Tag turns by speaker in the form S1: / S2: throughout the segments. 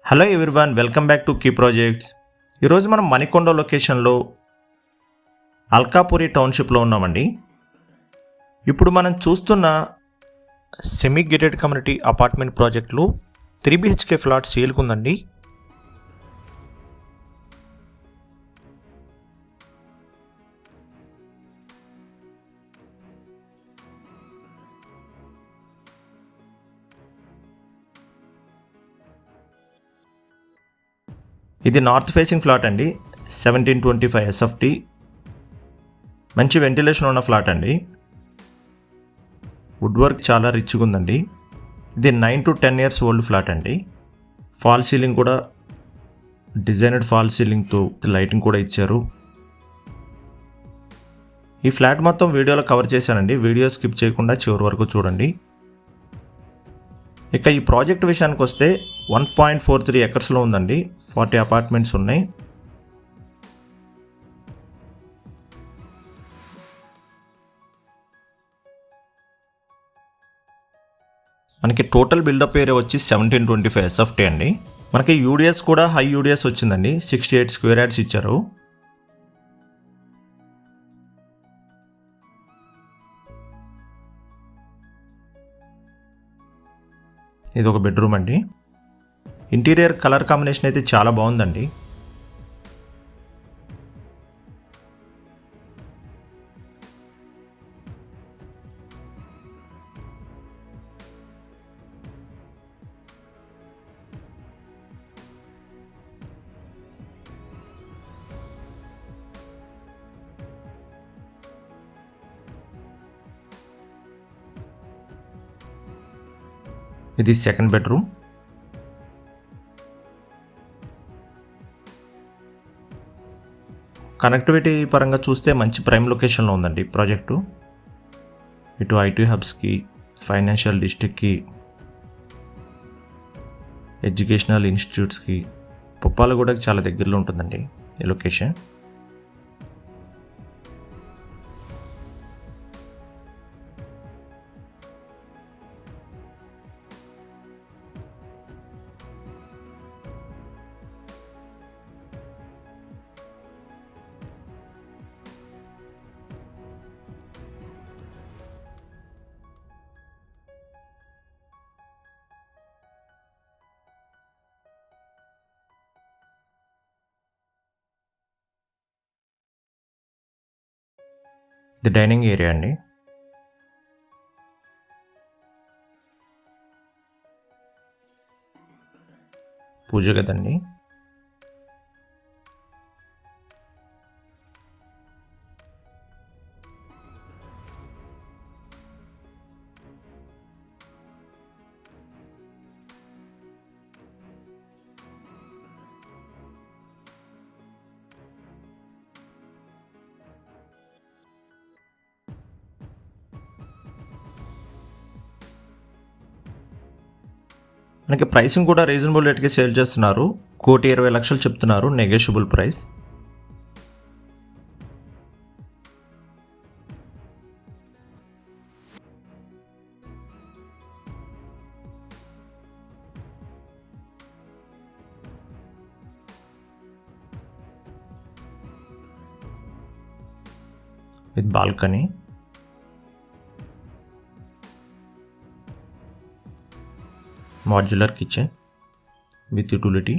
S1: Hello everyone, welcome back to Key Projects. ఈరోజు మనం మణికొండ లొకేషన్లో అల్కాపురి టౌన్షిప్లో ఉన్నామండి. ఇప్పుడు మనం చూస్తున్న సెమీ గేటెడ్ కమ్యూనిటీ అపార్ట్మెంట్ ప్రాజెక్ట్లో 3 BHK ఫ్లాట్ సేల్కుందండి. ఇది నార్త్ ఫేసింగ్ ఫ్లాట్ అండి. 1725 SFT. మంచి వెంటిలేషన్ ఉన్న ఫ్లాట్ అండి. వుడ్ వర్క్ చాలా రిచ్గా ఉందండి. ఇది 9 to 10 years ఓల్డ్ ఫ్లాట్ అండి. ఫాల్ సీలింగ్ కూడా డిజైనర్డ్ ఫాల్ సీలింగ్తో లైటింగ్ కూడా ఇచ్చారు. ఈ ఫ్లాట్ మొత్తం వీడియోలో కవర్ చేశానండి. వీడియో స్కిప్ చేయకుండా చివరి వరకు చూడండి. ఇక ఈ ప్రాజెక్ట్ విషయానికి వస్తే 1.43 acresలో ఉందండి. 40 అపార్ట్మెంట్స్ ఉన్నాయి. మనకి టోటల్ బిల్డప్ ఏరియా వచ్చి 1725 SFT అండి. మనకి యూడిఎస్ కూడా హై యూడిఎస్ వచ్చిందండి. 68 square yards ఇచ్చారు. ఇది ఒక బెడ్రూమ్ అండి. ఇంటీరియర్ కలర్ కాంబినేషన్ అయితే చాలా బాగుందండి. ఇది సెకండ్ బెడ్రూమ్. కనెక్టివిటీ పరంగా చూస్తే మంచి ప్రైమ్ లొకేషన్లో ఉందండి ప్రాజెక్టు. ఇటు ఐటీ హబ్స్కి, ఫైనాన్షియల్ డిస్ట్రిక్ట్కి, ఎడ్యుకేషనల్ ఇన్స్టిట్యూట్స్కి, పుప్పాలగూడకి చాలా దగ్గరలో ఉంటుందండి ఈ లొకేషన్. ఇది డైనింగ్ ఏరియా అండి. పూజ గదండి. మనకి ప్రైసింగ్ కూడా రీజనబుల్ రేట్కి సేల్ చేస్తున్నారు. 1,20,00,000 చెప్తున్నారు, negotiable price. With balcony. Modular kitchen with utility.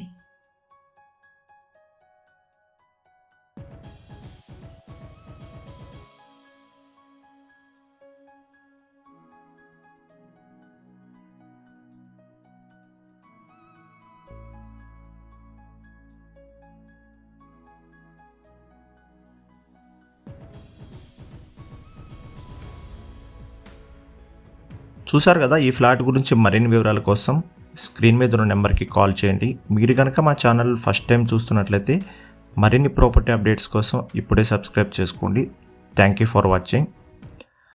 S1: చూసారు కదా, ఈ ఫ్లాట్ గురించి మరిన్ని వివరాల కోసం స్క్రీన్ మీద ఉన్న నెంబర్కి కాల్ చేయండి. మీరు కనుక మా ఛానల్ ఫస్ట్ టైం చూస్తున్నట్లయితే మరిన్ని ప్రాపర్టీ అప్డేట్స్ కోసం ఇప్పుడే సబ్స్క్రైబ్ చేసుకోండి. Thank you for watching.